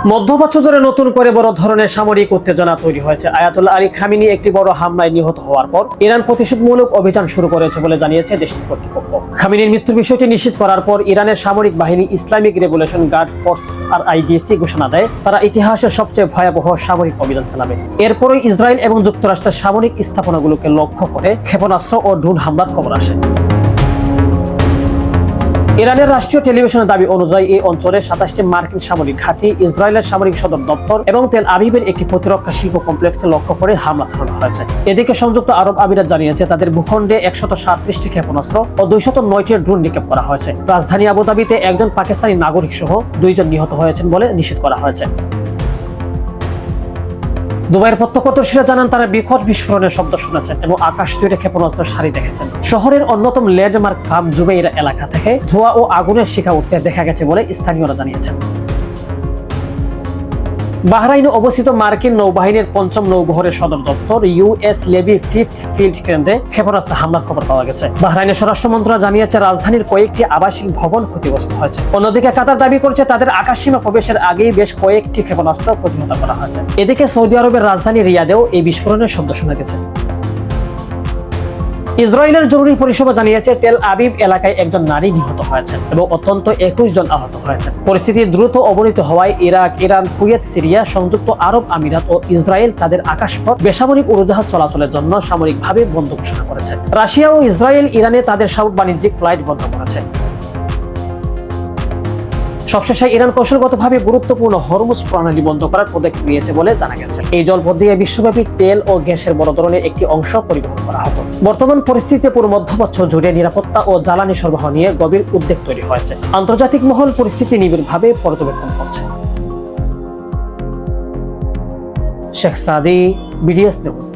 মধ্যপ্রাচ্য জুড়ে নতুন করে বড় ধরনের সামরিক উত্তেজনা তৈরি হয়েছে। আয়াতুল্লাহ আলী খামেনি একটি বড় হামলায় নিহত হওয়ার পর ইরান প্রতিশোধমূলক অভিযান শুরু করেছে বলে জানিয়েছে দেশটির কর্তৃপক্ষ। খামেনির মৃত্যুর বিষয়টি নিশ্চিত করার পর ইরানের সামরিক বাহিনী Islamic revolution guard force (IRGC) ঘোষণা দেয় তারা ইতিহাসের সবচেয়ে ভয়াবহ সামরিক অভিযান চালাবে। এরপরই ইসরায়েল এবং যুক্তরাষ্ট্রের সামরিক স্থাপনাগুলোকে লক্ষ্য করে ক্ষেপণাস্ত্র ও ড্রোন হামলার খবর আসে। ইরানের রাষ্ট্রীয় টেলিভিশনের দাবি অনুযায়ী এই অঞ্চলে 27টি মার্কিন সামরিক ঘাঁটি, ইসরায়েলের সামরিক সদর দপ্তর এবং তেল আবিবের একটি প্রতিরক্ষা শিল্প কমপ্লেক্সে লক্ষ্য করে হামলা চালানো হয়েছে। এদিকে সংযুক্ত আরব আমিরাত জানিয়েছে তাদের ভূখণ্ডে 137টি ক্ষেপণাস্ত্র ও 209টি ড্রোন নিক্ষেপ করা হয়েছে। রাজধানী আবুধাবিতে একজন পাকিস্তানি নাগরিক সহ 2 জন নিহত হয়েছেন বলে নিশ্চিত করা হয়েছে। দুবাইয়ের প্রত্যক্ষদর্শীরা জানান তারা বিকট বিস্ফোরণের শব্দ শুনেছেন এবং আকাশ জুড়ে ক্ষেপণাস্ত্রের সারি দেখেছেন। শহরের অন্যতম ল্যান্ডমার্ক ফার্ম জুবেইরা এলাকা থেকে ধোঁয়া ও আগুনের শিখা উঠতে দেখা গেছে বলে স্থানীয়রা জানিয়েছেন। বাহরাইনে অবস্থিত মার্কিন নৌবাহিনীর 5ম নৌবহরের সদর দপ্তর US নেভি 5th ফিল্ড কেন্দ্রে ক্ষেপণাস্ত্র হামলার খবর পাওয়া গেছে। বাহরাইনের স্বরাষ্ট্র মন্ত্রণালয় জানিয়েছে রাজধানীর কয়েকটি আবাসিক ভবন ক্ষতিগ্রস্ত হয়েছে। অন্যদিকে কাতার দাবি করছে তাদের আকাশসীমা প্রবেশের আগেই বেশ কয়েকটি ক্ষেপণাস্ত্র প্রতিহত করা হয়েছে। এদিকে সৌদি আরবের রাজধানী রিয়াদেও এই বিস্ফোরণের শব্দ শোনা গেছে। ইসরায়েলের জরুরি পরিষেবা জানিয়েছে তেল আবিব এলাকায় একজন নারী নিহত হয়েছেন এবং অত্যন্ত 21 জন আহত হয়েছেন। পরিস্থিতি দ্রুত অবনতি হওয়ায় ইরাক, ইরান, কুয়েত, সিরিয়া, সংযুক্ত আরব আমিরাত ও ইসরায়েল তাদের আকাশপথ বেসামরিক উড়োজাহাজ চলাচলের জন্য সামরিকভাবে বন্ধ ঘোষণা করেছে। রাশিয়া ও ইসরায়েল ইরানে তাদের সব বাণিজ্যিক ফ্লাইট বন্ধ করেছে। সবশেষে ইরান কৌশলগতভাবে গুরুত্বপূর্ণ হরমুজ প্রণালী বন্ধ করার পদক্ষেপ নিয়েছে বলে জানা গেছে। এই জলপথ দিয়ে বিশ্বব্যাপী তেল ও গ্যাসের বড় ধরনের একটি অংশ পরিবহন করা হতো। বর্তমান পরিস্থিতিতে পুরো মধ্যপ্রাচ্য জুড়ে নিরাপত্তা ও জ্বালানি সরবরাহ নিয়ে গভীর উদ্বেগ তৈরি হয়েছে। আন্তর্জাতিক মহল পরিস্থিতি নিবিড়ভাবে পর্যবেক্ষণ করছে। শেখ সাদি, BDS নিউজ।